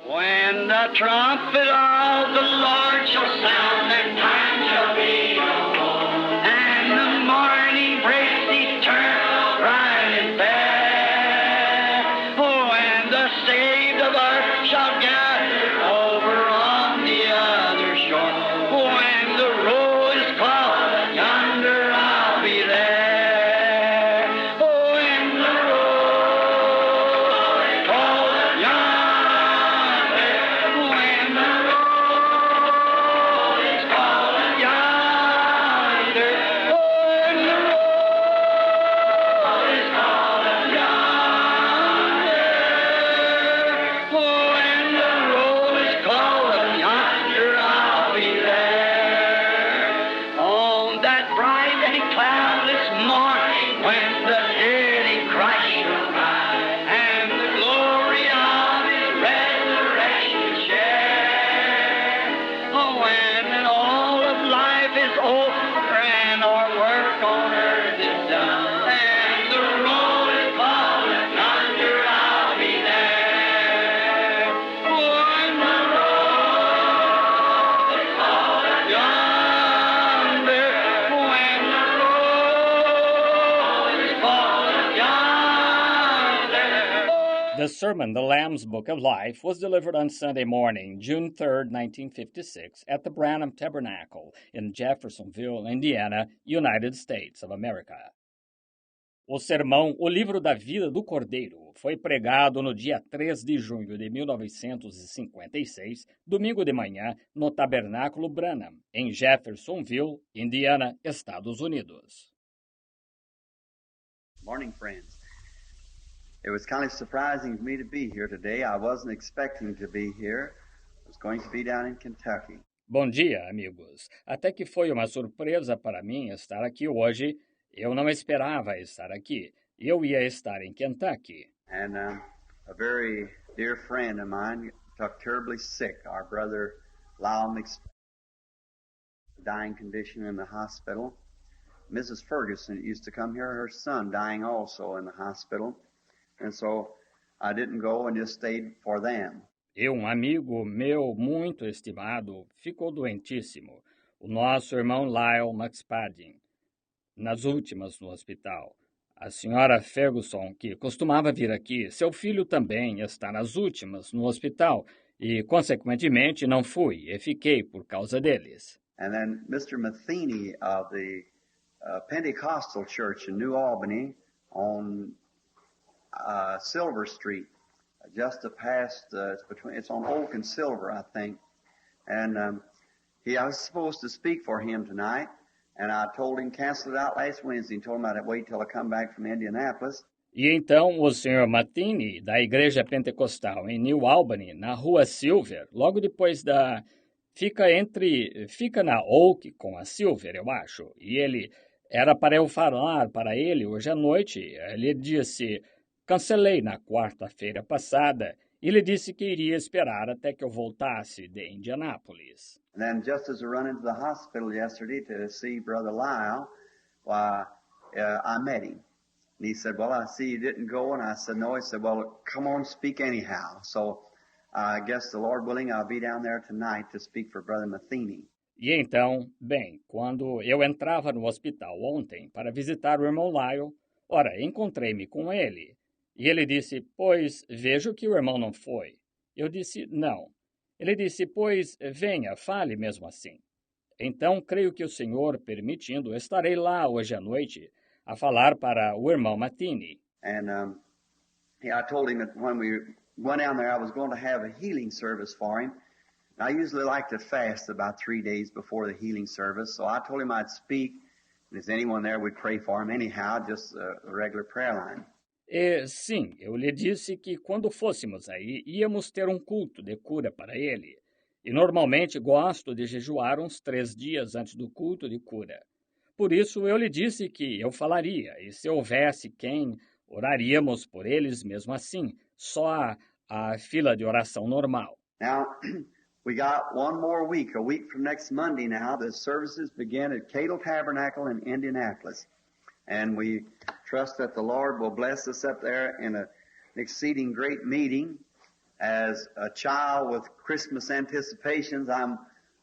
When the trumpet of the Lord shall sound, and time shall be no more, and the morning breaks eternal, bright and fair. Oh, and the saved of earth shall gather over on the other shore. When the roll is called, yonder I'll be there. Oh, when the roll is called, yonder, when the roll is called, yonder, oh, when the roll is called, yonder, oh, when the roll is called, yonder I'll be there. On that bright and cloudless morning, when the dead in Christ shall rise, and the glory of His resurrection share. Oh, when all of life is over and our work on earth is done, and the roll is called, yonder I'll be there. When the roll is called, yonder, when the roll is called, yonder. The sermon, The Lamb's Book of Life, was delivered on Sunday morning, June 3rd, 1956, at the Branham Tabernacle in Jeffersonville, Indiana, United States of America. O sermão O Livro da Vida do Cordeiro foi pregado no dia 3 de junho de 1956, domingo de manhã, no Tabernáculo Branham, em Jeffersonville, Indiana, Estados Unidos. Morning, friends. It was kind of surprising for me to be here today. I wasn't expecting to be here. I was going to be down in Kentucky. Bom dia, amigos. Até que foi uma surpresa para mim estar aqui hoje. Eu não esperava estar aqui. Eu ia estar em Kentucky. And a very dear friend of mine got terribly sick. Our brother Lyle dying condition in the hospital. Mrs. Ferguson used to come here, her son dying also in the hospital. And so I didn't go and just stayed for them. E um amigo meu muito estimado ficou doentíssimo. O nosso irmão Lyle McSpadden, nas últimas no hospital. A senhora Ferguson, que costumava vir aqui, seu filho também está nas últimas no hospital e, consequentemente, não fui e fiquei por causa deles. And then Mr. Matheny of the Pentecostal Church in New Albany on Silver Street, just past, it's on Oak and Silver, I think. And I was supposed to speak for him tonight, and I told him cancel it out last Wednesday and told him I'd wait till I come back from Indianapolis. E então o Sr. Matheny, da Igreja Pentecostal em New Albany, na Rua Silver, logo depois da... Fica na Oak com a Silver, eu acho. E ele... Era para eu falar para ele hoje à noite. Ele disse... Cancelei na quarta-feira passada. Ele disse que iria esperar até que eu voltasse de Indianápolis. And then just as I run into the hospital yesterday to see Brother Lyle, I met him. And he said, well, I see you didn't go. And I said, no. He said, well, come on, speak anyhow. So I guess the Lord willing, I'll be down there tonight to speak for Brother Matheny. E então, bem, quando eu entrava no hospital ontem para visitar o irmão Lyle, ora, encontrei-me com ele. E ele disse, pois, vejo que o irmão não foi. Eu disse, não. Ele disse, pois, venha, fale mesmo assim. Então, creio que o Senhor, permitindo, estarei lá hoje à noite a falar para o irmão Matheny. And I told him that when we went down there, I was going to have a healing service for him. I usually like to fast about 3 days before the healing service, so I told him I'd speak, and if anyone there would pray for him anyhow, just a regular prayer line. E, sim, eu lhe disse que quando fôssemos aí, íamos ter um culto de cura para ele. E normalmente gosto de jejuar uns 3 dias antes do culto de cura. Por isso eu lhe disse que eu falaria, e se houvesse quem, oraríamos por eles mesmo assim, só a fila de oração normal. Now, we got one more week, a week from next Monday now. The services begin at Cadle Tabernacle in Indianapolis. And we trust that the Lord will bless us up there in an exceeding great meeting. as a child with Christmas anticipations, I'm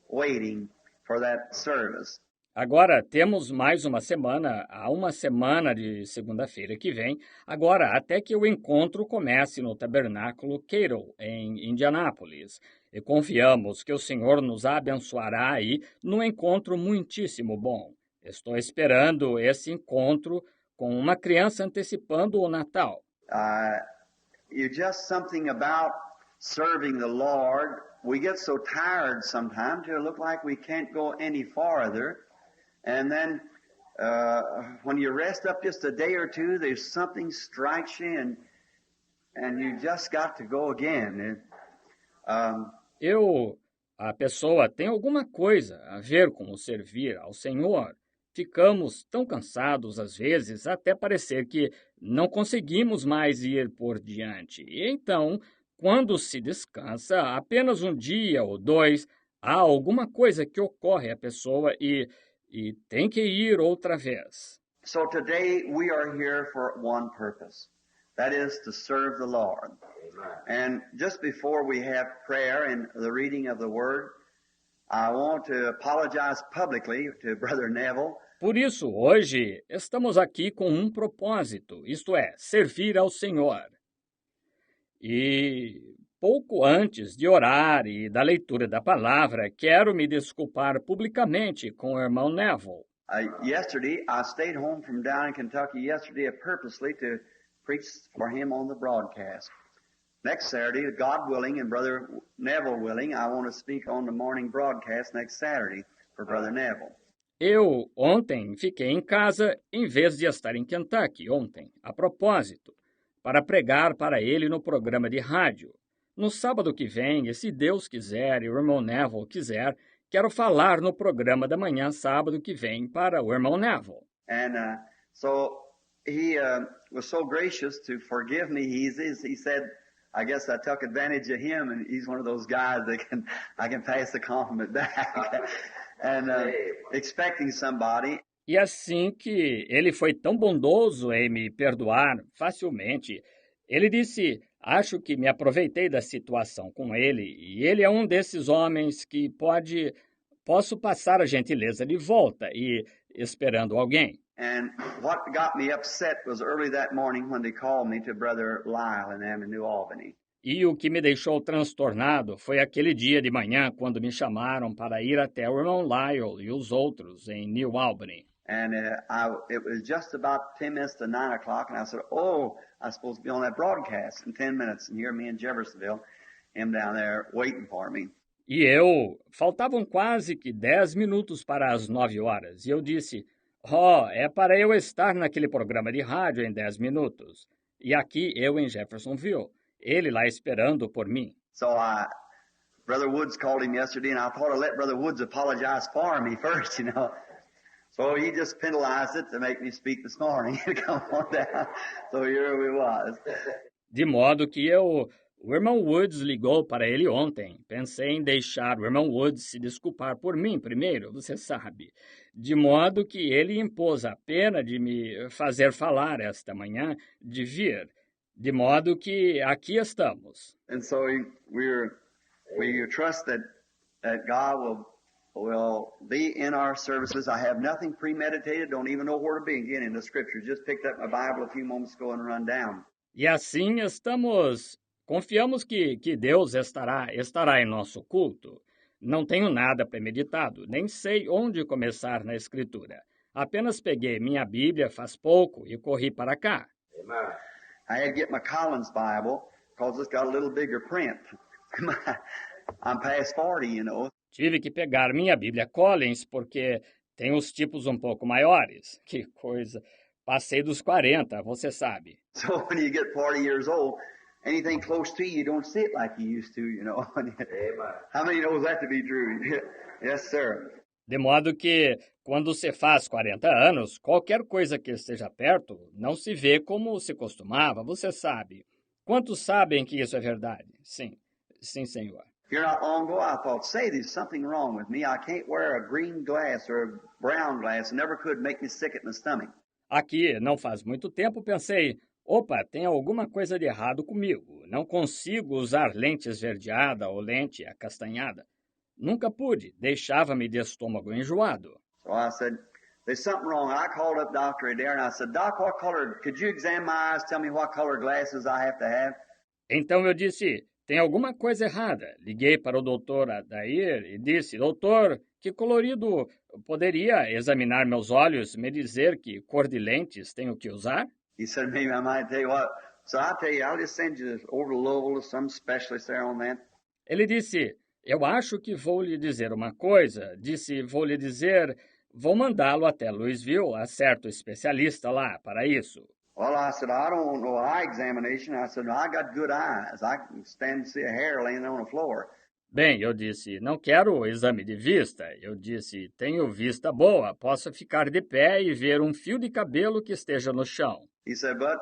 waiting for that service. Agora temos mais uma semana, há uma semana de segunda-feira que vem, agora até que o encontro comece no Tabernáculo Cato, em Indianápolis. E confiamos que o Senhor nos abençoará aí num encontro muitíssimo bom. Estou esperando esse encontro com uma criança antecipando o Natal. You just something about serving the Lord. We get so tired sometimes to look like we can't go any farther. And then when you rest up just a day or two, there's something strikes you and you just got to go again. A pessoa tem alguma coisa a ver com o servir ao Senhor. Ficamos tão cansados às vezes até parecer que não conseguimos mais ir por diante. E então, quando se descansa apenas um dia ou dois, há alguma coisa que ocorre à pessoa e tem que ir outra vez. So today we are here for one purpose. That is to serve the Lord. And just before we have prayer and the reading of the Word, I want to apologize publicly to Brother Neville. Por isso, hoje, estamos aqui com um propósito, isto é, servir ao Senhor. E pouco antes de orar e da leitura da palavra, quero me desculpar publicamente com o irmão Neville. Yesterday, I stayed home from down in Kentucky yesterday purposely to preach for him on the broadcast. Next Saturday, God willing and Brother Neville willing, I want to speak on the morning broadcast next Saturday for Brother Neville. Eu ontem fiquei em casa em vez de estar em Kentucky ontem, a propósito, para pregar para ele no programa de rádio. No sábado que vem, e se Deus quiser e o irmão Neville quiser, quero falar no programa da manhã sábado que vem para o irmão Neville. And so he was so gracious to forgive me. He said, I guess I took advantage of him, and he's one of those guys that I can pass the compliment back. And expecting somebody. E assim que ele foi tão bondoso em me perdoar facilmente, ele disse, acho que me aproveitei da situação com ele, e ele é um desses homens que posso passar a gentileza de volta e esperando alguém. And what got me upset was early that morning when they called me to Brother Lyle and them in New Albany. E o que me deixou transtornado foi aquele dia de manhã quando me chamaram para ir até o irmão Lyle e os outros em New Albany. And it was just about 10 minutes to 9 o'clock, and I said, oh, I'm supposed to be on that broadcast in 10 minutes. And here me in Jeffersonville, him down there waiting for me. E faltavam quase que 10 minutos para as 9 horas, e eu disse, é para eu estar naquele programa de rádio em 10 minutos. E aqui eu em Jeffersonville. Ele lá esperando por mim. So Brother Woods called him yesterday, and I thought I'd let Brother Woods apologize for me first, you know. So he just penalized it to make me speak this morning. Come on down. So here we was. De modo que o irmão Woods ligou para ele ontem. Pensei em deixar o irmão Woods se desculpar por mim primeiro, você sabe. De modo que ele impôs a pena de me fazer falar esta manhã, de vir. De modo que aqui estamos. And so we trust that God will be in our services. I have nothing premeditated, don't even know where to begin in the scripture. Just picked up my Bible a few moments ago and run down. E assim confiamos que Deus estará em nosso culto. Não tenho nada premeditado, nem sei onde começar na Escritura. Apenas peguei minha Bíblia faz pouco e corri para cá. Amen. I had to get my Collins Bible because it's got a little bigger print. I'm past 40, you know. Tive que pegar minha Bíblia Collins porque tem os tipos um pouco maiores. Que coisa. Passei dos 40, você sabe. So when you get 40 years old, anything close to you don't see it like you used to, you know. How many knows that to be true? Yes, sir. De modo que, quando se faz 40 anos, qualquer coisa que esteja perto não se vê como se costumava, você sabe. Quantos sabem que isso é verdade? Sim, senhor. Here not long ago, I thought, say, there's something wrong with me. I can't wear a green glass or a brown glass. It never could make me sick at my stomach. Aqui, não faz muito tempo, pensei, opa, tem alguma coisa de errado comigo. não consigo usar lente esverdeada ou lente acastanhada. Nunca pude, deixava-me de estômago enjoado. So I said, there's something wrong. I called up Dr. Adair and I said, Doc, what color, could you examine my eyes, tell me what color glasses I have to have? Então eu disse, tem alguma coisa errada. Liguei para o doutor Adair e disse, doutor, que colorido poderia examinar meus olhos, me dizer que cor de lentes tenho que usar? He said, maybe I might tell you what. So I'll tell you, I'll just send you over to Louisville to some specialist there on that. Ele disse, eu acho que vou lhe dizer uma coisa. Disse, vou mandá-lo até Louisville, a certo especialista lá para isso. Well, I said, I don't know eye examination. I said, I got good eyes. I can stand and see a hair laying on the floor. Bem, eu disse, não quero exame de vista. Eu disse, tenho vista boa, posso ficar de pé e ver um fio de cabelo que esteja no chão. He said, but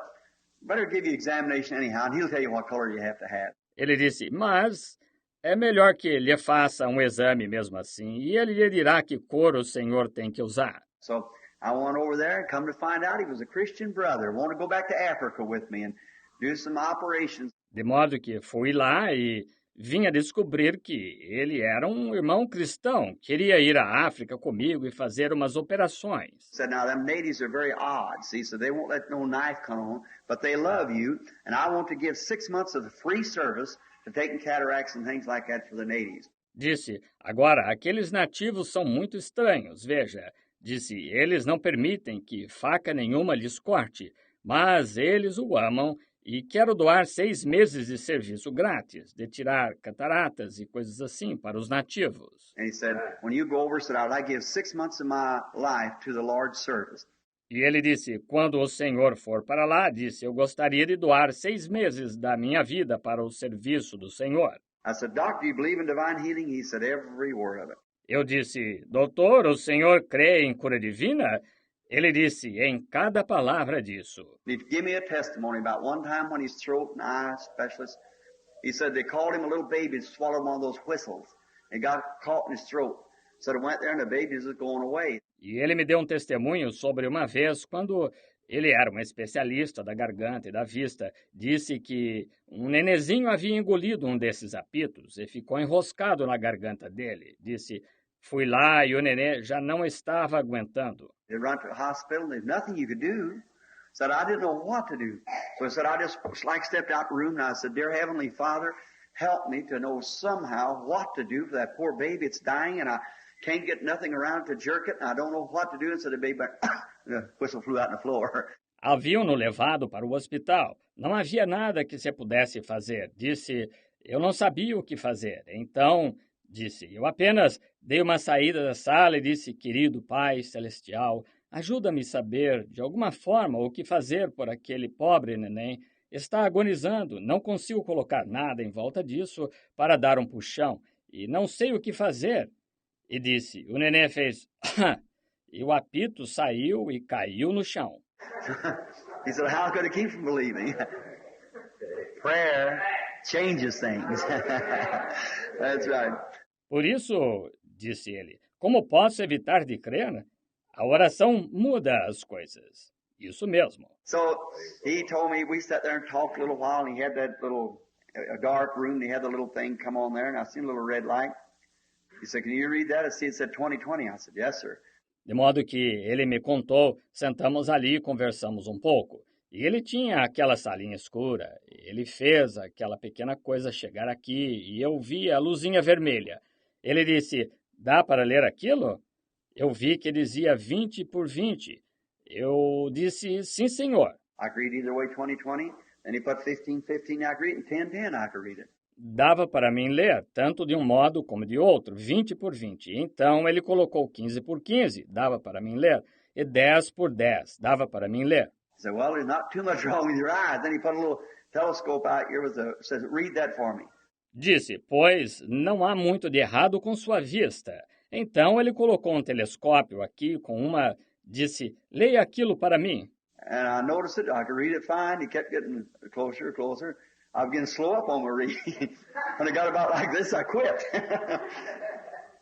better give you examination anyhow, and he'll tell you what color you have to have. Ele disse, mas é melhor que lhe faça um exame mesmo assim, e ele lhe dirá que cor o senhor tem que usar. So I went over there and come to find out he was a Christian brother, wanted to go back to Africa with me and do some operations. De modo que fui lá e vim a descobrir que ele era um irmão cristão, queria ir à África comigo e fazer umas operações. He said, now them natives are very odd. See, so they won't let no knife come on, but they love you, and I want to give 6 months of free service to taking cataracts and things like that for the natives. Disse, agora, aqueles nativos são muito estranhos, veja. Disse, eles não permitem que faca nenhuma lhes corte, mas eles o amam e quero doar 6 meses de serviço grátis, de tirar cataratas e coisas assim para os nativos. And he said, when you go over, said, I'd like to give 6 months of my life to the Lord's service. E ele disse, quando o senhor for para lá, disse, eu gostaria de doar 6 meses da minha vida para o serviço do Senhor. I said, Doc, do you believe in divine healing? He said, every word of it. Eu disse, doutor, o senhor crê em cura divina? Ele disse, em cada palavra disso. He gave me a testimony about one time when his throat and eye specialist, he said they called him a little baby and swallowed one of those whistles. It got caught in his throat. Said it went there and the baby was going away. E ele me deu um testemunho sobre uma vez, quando ele era um especialista da garganta e da vista, disse que um nenezinho havia engolido um desses apitos e ficou enroscado na garganta dele. Disse, fui lá e o nenê já não estava aguentando. They run to the hospital and there's nothing you could do. Said I didn't know what to do. So I said I just stepped out the room and I said, Dear Heavenly Father, help me to know somehow what to do for that poor baby. It's dying and I can't get nothing around to jerk it and I don't know what to do. And so the baby, the whistle flew out on the floor. Haviam-no levado para o hospital. Não havia nada que se pudesse fazer. Disse, eu não sabia o que fazer. Então, disse, eu apenas dei uma saída da sala e disse, querido Pai Celestial, ajuda-me a saber, de alguma forma, o que fazer por aquele pobre neném. Está agonizando, não consigo colocar nada em volta disso para dar um puxão, e não sei o que fazer. E disse, o neném fez, e o apito saiu e caiu no chão. He said, how could I keep from believing? Prayer changes things. That's right. Por isso, disse ele, como posso evitar de crer? A oração muda as coisas. Isso mesmo. So he told me, we sat there and talked a little while, and he had that little, a dark room, and he had the little thing come on there, and I seen a little red light. He said, can you read that? I see it said 2020. I said, yes, sir. De modo que ele me contou, sentamos ali e conversamos um pouco. E ele tinha aquela salinha escura, ele fez aquela pequena coisa chegar aqui e eu vi a luzinha vermelha. Ele disse, dá para ler aquilo? Eu vi que dizia 20 por 20. Eu disse, sim, senhor. I could read either way 2020, then he put 15:15, I could read it, and 10:10, I could read it. Dava para mim ler, tanto de um modo como de outro, 20 por 20. Então ele colocou 15 por 15, dava para mim ler, e 10 por 10, dava para mim ler. He said, well, there's not too much wrong with your eyes. Then he put a little telescope out here says, read that for me. Disse, pois não há muito de errado com sua vista. Então ele colocou um telescópio aqui com uma... Disse, leia aquilo para mim. And I noticed it. I could read it fine. He kept getting closer, closer. I was getting slow up on my reading. When I got about like this, I quit.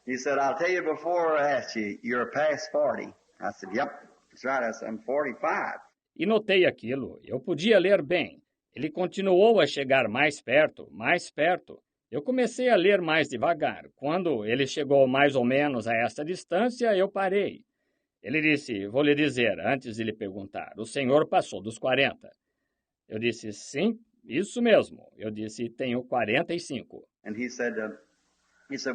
He said, I'll tell you before I asked you, you're past 40. I said, yep, that's right. I said, I'm 45. E notei aquilo. Eu podia ler bem. Ele continuou a chegar mais perto, mais perto. Eu comecei a ler mais devagar. Quando ele chegou mais ou menos a esta distância, eu parei. Ele disse, vou lhe dizer, antes de lhe perguntar, o senhor passou dos 40. Eu disse, sim, isso mesmo. Eu disse, tenho 45. And he said,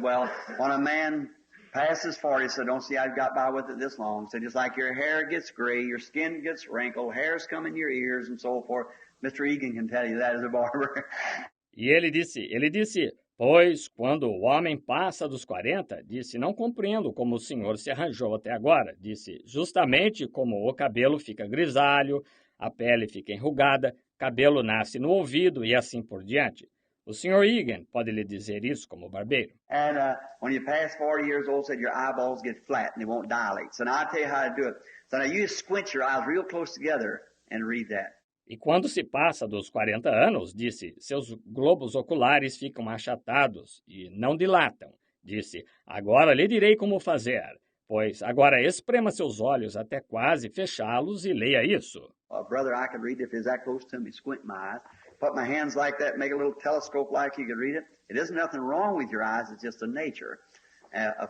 well, when a man passes 40, he said, don't see I've got by with it this long. He said, just like your hair gets gray, your skin gets wrinkled, hairs come in your ears and so forth. Mr. Egan can tell you that as a barber. E ele disse, pois quando o homem passa dos 40, disse, não compreendo como o senhor se arranjou até agora. Disse, justamente como o cabelo fica grisalho, a pele fica enrugada, cabelo nasce no ouvido e assim por diante. O Sr. Egan pode lhe dizer isso como barbeiro. And when you pass 40 years old, said your eyeballs get flat and they won't dilate. So now I'll tell you how to do it. So now you squint your eyes real close together and read that. E quando se passa dos 40 anos, disse, seus globos oculares ficam achatados e não dilatam. Disse, agora lhe direi como fazer. Pois agora esprema seus olhos até quase fechá-los e leia isso. Brother, I could read it if it's that close to me, squint my eyes. Put my hands like that, make a little telescope like you could read it. It isn't nothing wrong with your eyes, it's just a nature.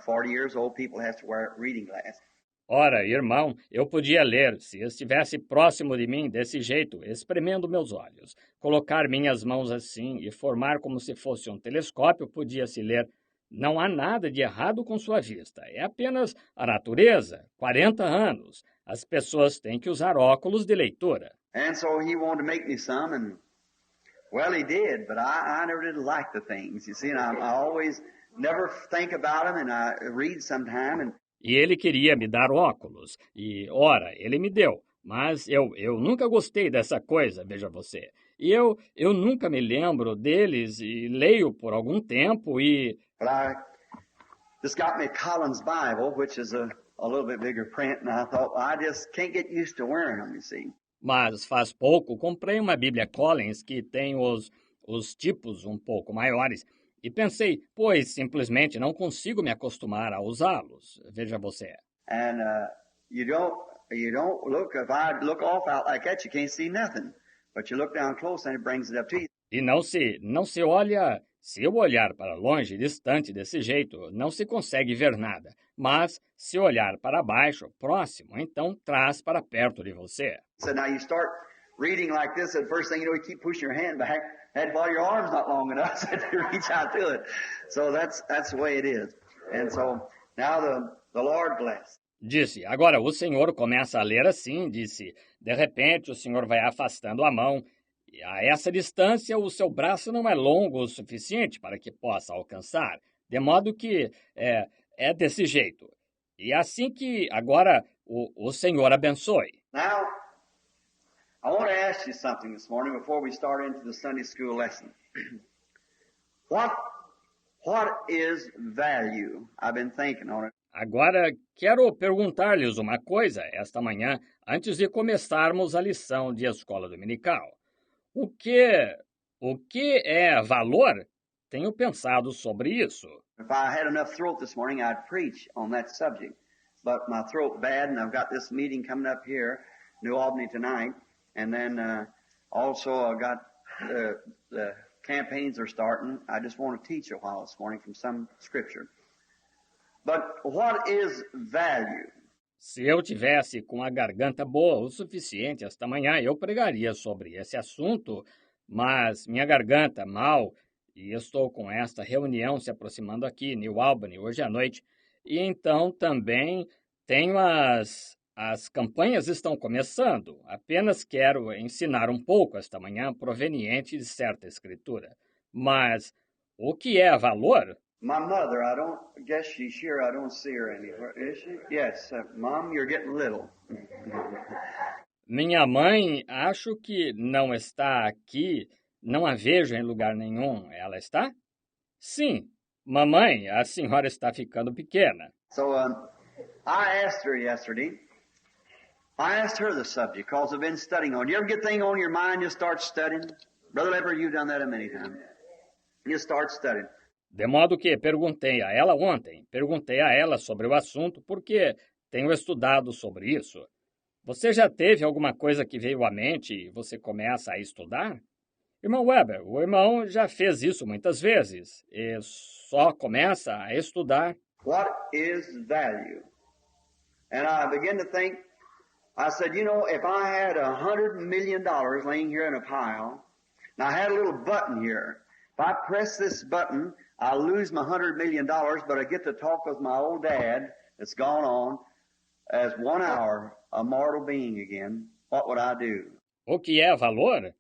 40 years old people have to wear reading glasses. Ora, irmão, eu podia ler, se estivesse próximo de mim desse jeito, espremendo meus olhos. Colocar minhas mãos assim e formar como se fosse um telescópio, podia-se ler. Não há nada de errado com sua vista, é apenas a natureza. 40 anos. As pessoas têm que usar óculos de leitura. And so he wanted to make me some, and well, he did, but I never did like the things, you see, and I always never think about them, and I read sometime, and E ele queria me dar óculos. E, ora, ele me deu. Mas eu nunca gostei dessa coisa, veja você. E eu nunca me lembro deles e leio por algum tempo e... But I just got me a Collins Bible, which is a little bit bigger print, and I thought, well, I just can't get used to wearing them, you see. Mas faz pouco comprei uma Bíblia Collins que tem os tipos um pouco maiores. E pensei, pois simplesmente não consigo me acostumar a usá-los. Veja você. And you don't look, if I look off out like that, you can't see nothing. But you look down close and it brings it up to you. E não se olha, se eu olhar para longe, distante desse jeito, não se consegue ver nada. Mas se olhar para baixo, próximo, então traz para perto de você. So now you start reading like this, and first thing you know, you keep pushing your hand back. And while your arm's not long enough to reach out to it. So that's the way it is. And so now the Lord bless. Disse, agora o Senhor começa a ler assim, disse, de repente o Senhor vai afastando a mão, e a essa distância o seu braço não é longo o suficiente para que possa alcançar, de modo que é desse jeito. E assim que agora o Senhor abençoe. Now, I want to ask you something this morning before we start into the Sunday school lesson. What is value? I've been thinking on it. Agora, quero perguntar-lhes uma coisa esta manhã, antes de começarmos a lição de escola dominical. O que é valor? Tenho pensado sobre isso. If I had enough throat this morning, I'd preach on that subject. But my throat's bad, and I've got this meeting coming up here, New Albany tonight. And then also I've got the campaigns are starting. I just want to teach a while this morning from some scripture. But what is value? Se eu tivesse com a garganta boa o suficiente esta manhã, eu pregaria sobre esse assunto, mas minha garganta mal, e estou com esta reunião se aproximando aqui, New Albany, hoje à noite, e então também tenho as campanhas estão começando. Apenas quero ensinar um pouco esta manhã proveniente de certa escritura. Mas o que é valor? My mother, I don't guess she's here. I don't see her anywhere. Is she? Yes. Mom, you're getting little. Minha mãe, acho que não está aqui. Não a vejo em lugar nenhum. Ela está? Sim. Mamãe, a senhora está ficando pequena. So I asked her yesterday. I asked her the subject because I've been studying on it. You ever get a thing on your mind, you start studying? Brother Leper, you've done that many times. You start studying. De modo que perguntei a ela ontem, sobre o assunto porque tenho estudado sobre isso. Você já teve alguma coisa que veio à mente e você começa a estudar? Irmão Weber, o irmão já fez isso muitas vezes e só começa a estudar. What is value? And I began to think, I said, you know, if I had $100 million laying here in a pile, and I had a little button here, if I press this button, I lose my $100 million, but I get to talk with my old dad that's gone on as 1 hour, a mortal being again. What would I do? O que é valor?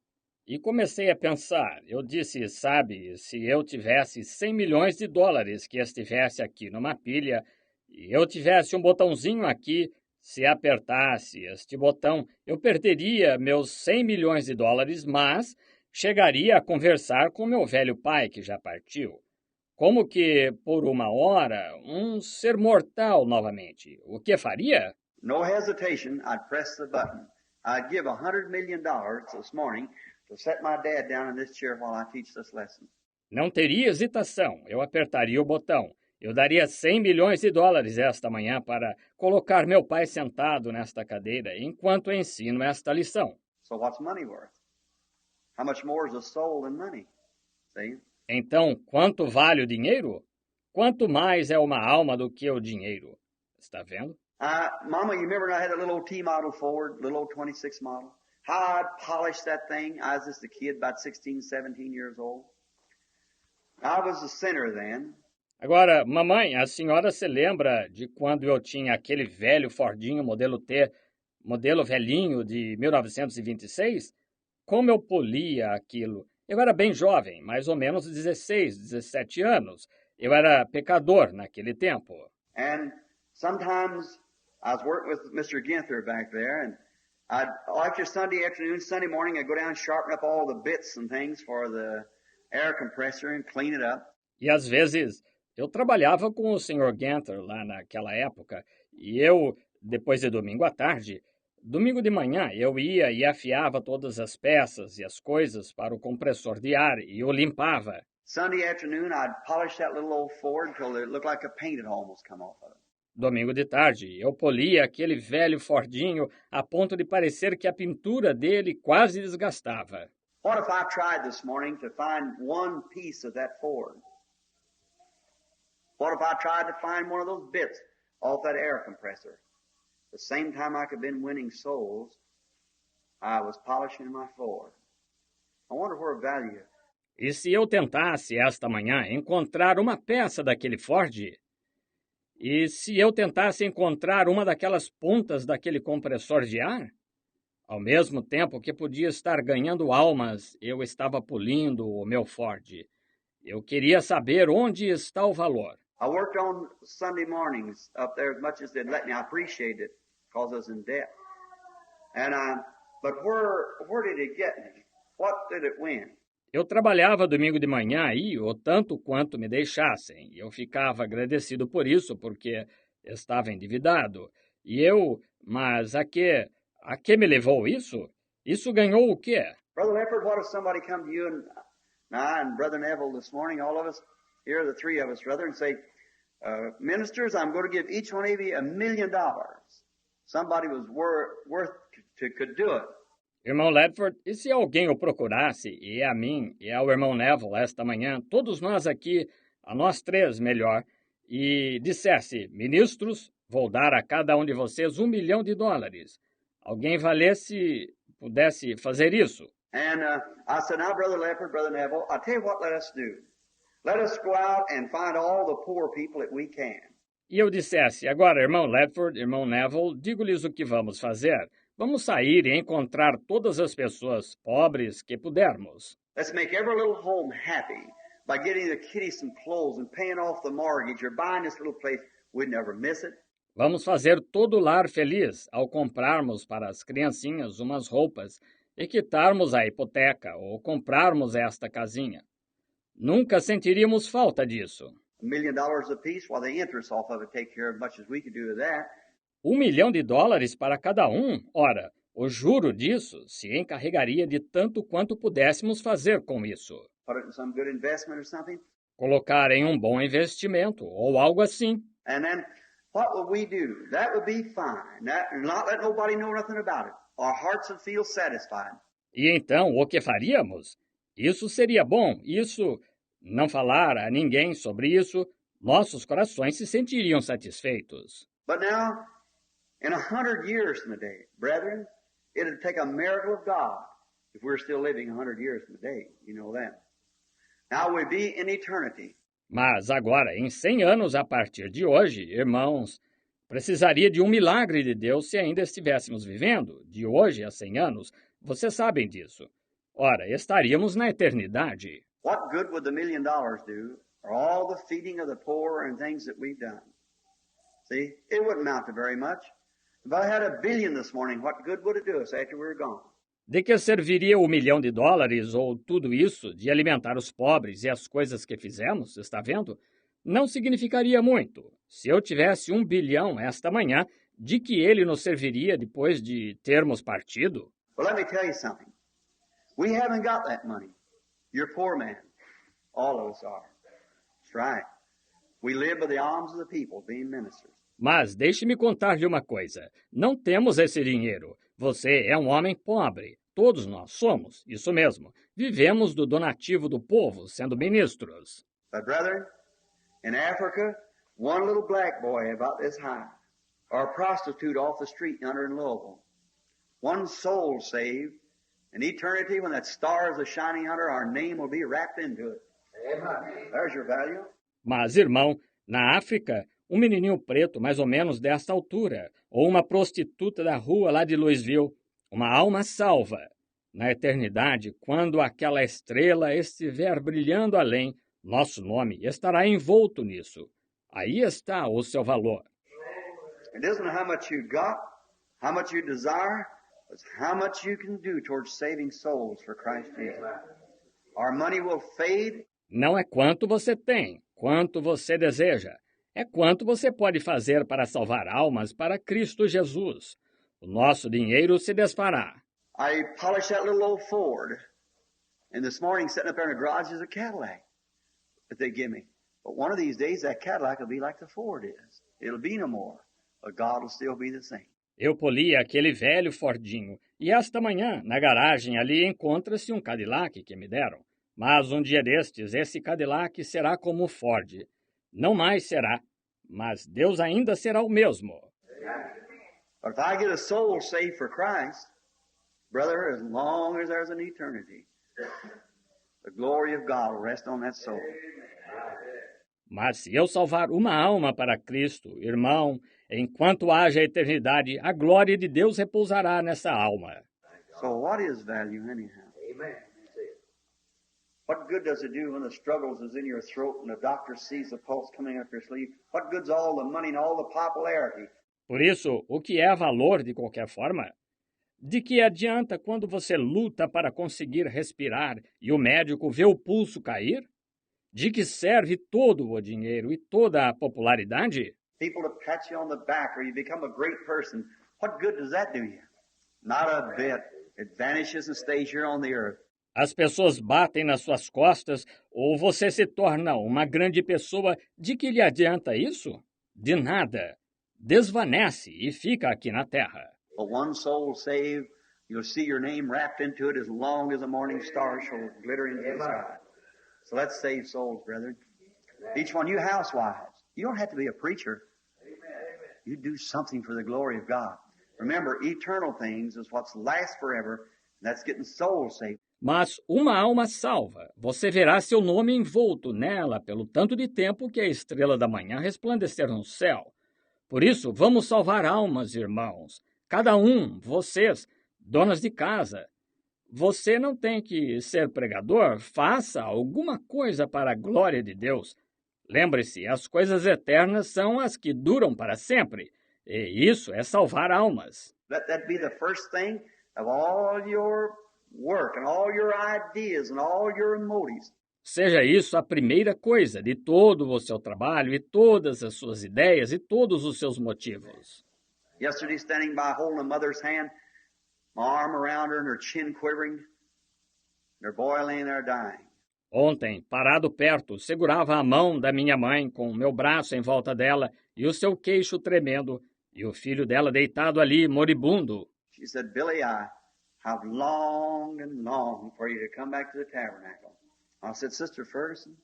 E comecei a pensar. Eu disse, sabe, se eu tivesse 100 milhões de dólares que estivesse aqui numa pilha, e eu tivesse um botãozinho aqui, se apertasse este botão, eu perderia meus 100 milhões de dólares, mas chegaria a conversar com meu velho pai que já partiu. Como que, por 1 hora, um ser mortal novamente. O que faria? No hesitation, I'd press the button. I'd give $100 million this morning to set my dad down in this chair while I teach this lesson. Não teria hesitação. Eu apertaria o botão. Eu daria 100 milhões de dólares esta manhã para colocar meu pai sentado nesta cadeira enquanto ensino esta lição. So what's money worth? How much more is a soul than money? See? Então, quanto vale o dinheiro? Quanto mais é uma alma do que o dinheiro? Está vendo? Mama, you remember I had a little old T-model Ford, little old 26 model? How I'd polish that thing. I was just a kid, about 16, 17 years old. I was a sinner then. Agora, mamãe, a senhora se lembra de quando eu tinha aquele velho Fordinho modelo T, modelo velhinho de 1926? Como eu polia aquilo? Eu era bem jovem, mais ou menos 16, 17 anos. Eu era pecador naquele tempo. And sometimes I was working with Mr. Ginther back there, and after Sunday afternoon, Sunday morning, I'd go down and sharpen up all the bits and things for the air compressor and clean it up. E às vezes eu trabalhava com o Sr. Ganther lá naquela época, e eu, depois de domingo à tarde, domingo de manhã, eu ia e afiava todas as peças e as coisas para o compressor de ar e o limpava. Sunday afternoon, I'd polish that little old Ford until it looked like a paint had almost come off of it. Domingo de tarde, eu polia aquele velho Fordinho a ponto de parecer que a pintura dele quase desgastava. What if I tried this morning to find one piece of that Ford? What if I tried to find one of those bits off that air compressor? The same time I could have been winning souls, I was polishing my Ford. I wonder where value. E se eu tentasse esta manhã encontrar uma peça daquele Ford? E se eu tentasse encontrar uma daquelas pontas daquele compressor de ar? Ao mesmo tempo que podia estar ganhando almas, eu estava polindo o meu Ford. Eu queria saber onde está o valor. I worked on Sunday mornings up there as much as they'd let me. I appreciated it because I was in debt. But where did it get me? What did it win? Eu trabalhava domingo de manhã aí, o tanto quanto me deixassem. Eu ficava agradecido por isso, porque estava endividado. Mas a que me levou isso? Isso ganhou o quê? Brother Lefford, what if somebody come to you and I and Brother Neville this morning, all of us, here are the three of us, brother, and say, ministers, I'm going to give each one of you $1 million. Somebody was could do it. Irmão Ledford, e se alguém o procurasse, e a mim, e ao irmão Neville esta manhã, todos nós aqui, a nós três melhor, e dissesse, ministros, vou dar a cada um de vocês $1 milhão. Alguém pudesse fazer isso. And I said, now, Brother Lefford, Brother Neville, I'll tell you what let us do. Let us go out and find all the poor people that we can. E eu dissesse, agora, irmão Ledford, irmão Neville, digo-lhes o que vamos fazer. Vamos sair e encontrar todas as pessoas pobres que pudermos. Let's make every little home happy by getting the kiddies some clothes and paying off the mortgage or buying this little place. We'd never miss it. Vamos fazer todo o lar feliz ao comprarmos para as criancinhas umas roupas e quitarmos a hipoteca ou comprarmos esta casinha. Nunca sentiríamos falta disso. $1 million apiece, while the interest off of it take care of as much as we could do with that. $1 milhão para cada um? Ora, o juro disso se encarregaria de tanto quanto pudéssemos fazer com isso. Put it in some good investment or something. Colocar em um bom investimento ou algo assim. And then what would we do? That would be fine. Not let nobody know nothing about it. Our hearts would feel satisfied. E então, o que faríamos? Isso seria bom. Isso, não falar a ninguém sobre isso, nossos corações se sentiriam satisfeitos. But now, in 100 years from today, brethren, it'd take a miracle of God if we're still living 100 years from today. You know that. Now we'll be in eternity. Mas agora, em 100 anos a partir de hoje, irmãos, precisaria de um milagre de Deus se ainda estivéssemos vivendo, de hoje a 100 anos. Vocês sabem disso. Ora, estaríamos na eternidade. What good would the $1 million do, or all the feeding of the poor and things that we've done? See, it wouldn't amount to very much. If I had $1 billion this morning, what good would it do us after we were gone? De que serviria $1 milhão ou tudo isso de alimentar os pobres e as coisas que fizemos, está vendo? Não significaria muito. Se eu tivesse 1 bilhão esta manhã, de que ele nos serviria depois de termos partido? Well, let me tell you something. We haven't got that money. You're a poor man. All of us are. That's right. We live by the alms of the people, being ministers. Mas deixe-me contar-lhe uma coisa. Não temos esse dinheiro. Você é um homem pobre. Todos nós somos. Isso mesmo. Vivemos do donativo do povo, sendo ministros. But brethren, in Africa, one little black boy about this high, or a prostitute off the street yonder in Louisville, one soul saved, in eternity when that star is shining under, our name will be wrapped into it. Amen. There's your value. Mas, irmão, na África, um menininho preto mais ou menos desta altura, ou uma prostituta da rua lá de Louisville, uma alma salva. Na eternidade, quando aquela estrela estiver brilhando além, nosso nome estará envolto nisso. Aí está o seu valor. It isn't how much you got, how much you desire, it's how much you can do towards saving souls for Christ Jesus. Our money will fade. Não é quanto você tem, quanto você deseja. É quanto você pode fazer para salvar almas para Cristo Jesus. O nosso dinheiro se desfará. I polished that little old Ford, and this morning sitting up there in the garage is a Cadillac that they give me. But one of these days that Cadillac will be like the Ford is. It'll be no more, but God will still be the same. Eu poli aquele velho Fordinho, e esta manhã, na garagem ali, encontra-se um Cadillac que me deram. Mas um dia destes, esse Cadillac será como o Ford. Não mais será, mas Deus ainda será o mesmo. But if I get a soul saved for Christ, brother, as long as there's an eternity, the glory of God will rest on that soul. Mas se eu salvar uma alma para Cristo, irmão, enquanto haja eternidade, a glória de Deus repousará nessa alma. So what is value anyhow? Amen. What good does it do when the struggles is in your throat and the doctor sees the pulse coming up your sleeve? What good's all the money and all the popularity? Por isso, o que é valor de qualquer forma? De que adianta quando você luta para conseguir respirar e o médico vê o pulso cair? De que serve todo o dinheiro e toda a popularidade? People to pat you on the back or you become a great person. What good does that do you? Not a bit. It vanishes and stays here on the earth. As pessoas batem nas suas costas ou você se torna uma grande pessoa. De que lhe adianta isso? De nada. Desvanece e fica aqui na terra. But one soul saved, you'll see your name wrapped into it as long as the morning star shall glitter into the sky. So let's save souls, brethren. Each one, you housewives, you don't have to be a preacher. You do something for the glory of God. Remember, eternal things is what's lasts forever, and that's getting souls saved. Mas uma alma salva, você verá seu nome envolto nela pelo tanto de tempo que a estrela da manhã resplandecer no céu. Por isso, vamos salvar almas, irmãos. Cada um, vocês, donas de casa. Você não tem que ser pregador, faça alguma coisa para a glória de Deus. Lembre-se, as coisas eternas são as que duram para sempre. E isso é salvar almas. Let that be the first thing of all your work and all your ideas and all your motives. Seja isso a primeira coisa de todo o seu trabalho e todas as suas ideias e todos os seus motivos. Yesterday, standing by holding a mother's hand, my arm around her and her chin quivering, their boy laying there dying. Ontem, parado perto, segurava a mão da minha mãe com o meu braço em volta dela e o seu queixo tremendo, e o filho dela deitado ali, moribundo. She said, Billy, I've longed and longed for you to come back to the tabernacle. I said, Sister Ferguson,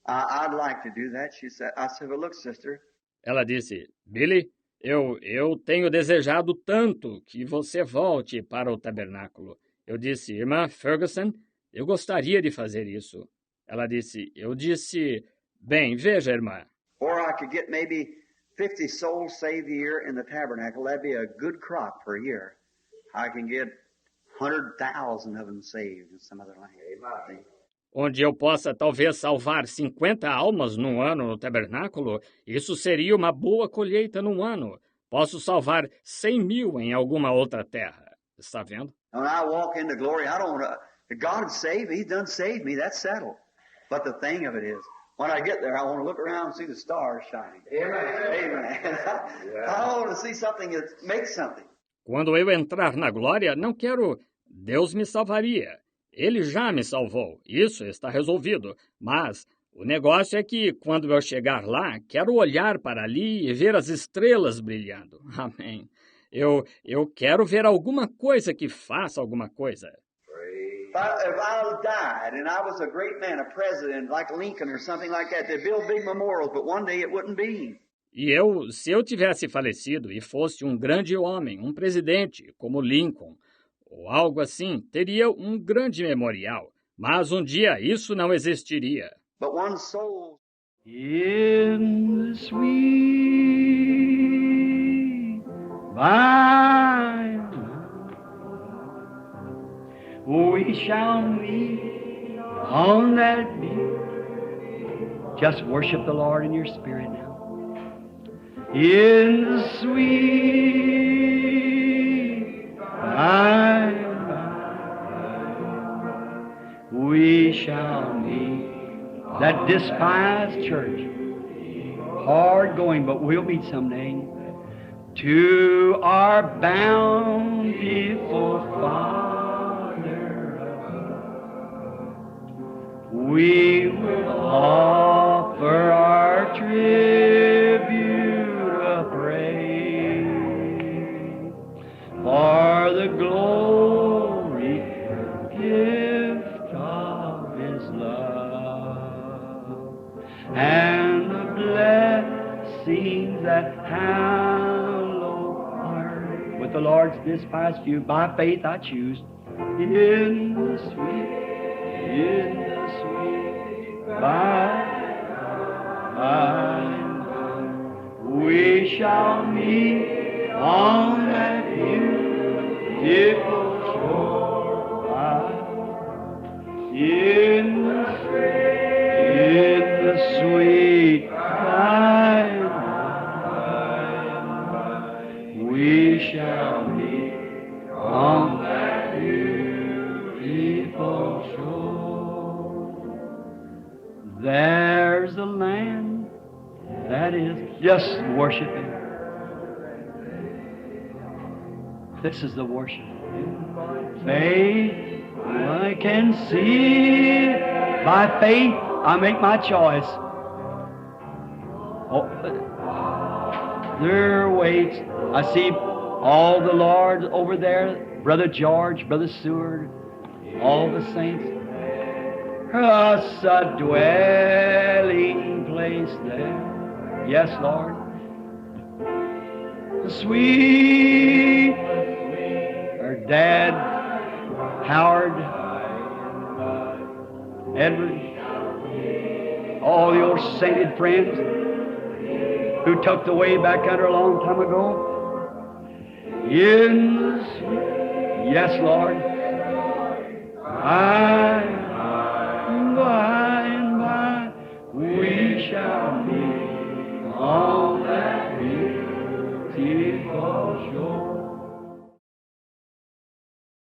I'd like to do that. I said, well, look, sister. Ela disse, Billy, eu tenho desejado tanto que você volte para o tabernáculo. Eu disse, irmã Ferguson, eu gostaria de fazer isso. Ela disse, bem, veja, irmã. Or I could get maybe 50 souls saved a year in the tabernacle. That'd be a good crop for a year. I can get 100,000 of them saved in some other land. Onde eu possa talvez salvar 50 almas num ano no tabernáculo, isso seria uma boa colheita num ano. Posso salvar 100,000 em alguma outra terra. Está vendo? When I walk into glory, I don't want to... God saved me. He's done saved me. That's settled. But the thing of it is, when I get there, I want to look around and see the stars shining. Amen. I want to see something that makes something. Quando eu entrar na glória, não quero... Deus me salvaria. Ele já me salvou. Isso está resolvido. Mas o negócio é que, quando eu chegar lá, quero olhar para ali e ver as estrelas brilhando. Amém. Eu quero ver alguma coisa que faça alguma coisa. If I died and I was a great man, a president like Lincoln or something like that, they'd build big memorials, but one day it wouldn't be. E se eu tivesse falecido e fosse um grande homem, um presidente, como Lincoln, ou algo assim, teria um grande memorial. Mas um dia isso não existiria. But one soul... In the sweet by and by, we shall meet on that beach. Just worship the Lord in your spirit now. In the sweet by and by, we shall meet that despised church. Hard going, but we'll meet someday. To our bountiful Father, we will offer our tribute of praise for the glory gift of His love and the blessings that hallow our with the Lord's despised few. By faith I choose in the sweet by and by, we shall meet on that beautiful shore. In the sweet by and by, we shall meet on that beautiful shore. There's a land that is just worshiping. This is the worship. Faith, I can see. By faith, I make my choice. Oh, there waits. I see all the Lord over there, Brother George, Brother Seward, all the saints. Us a dwelling place there. Yes, Lord. The sweet, our Dad, Howard, Edward, all your sainted friends who took the way back under a long time ago. In the sweet, yes, Lord.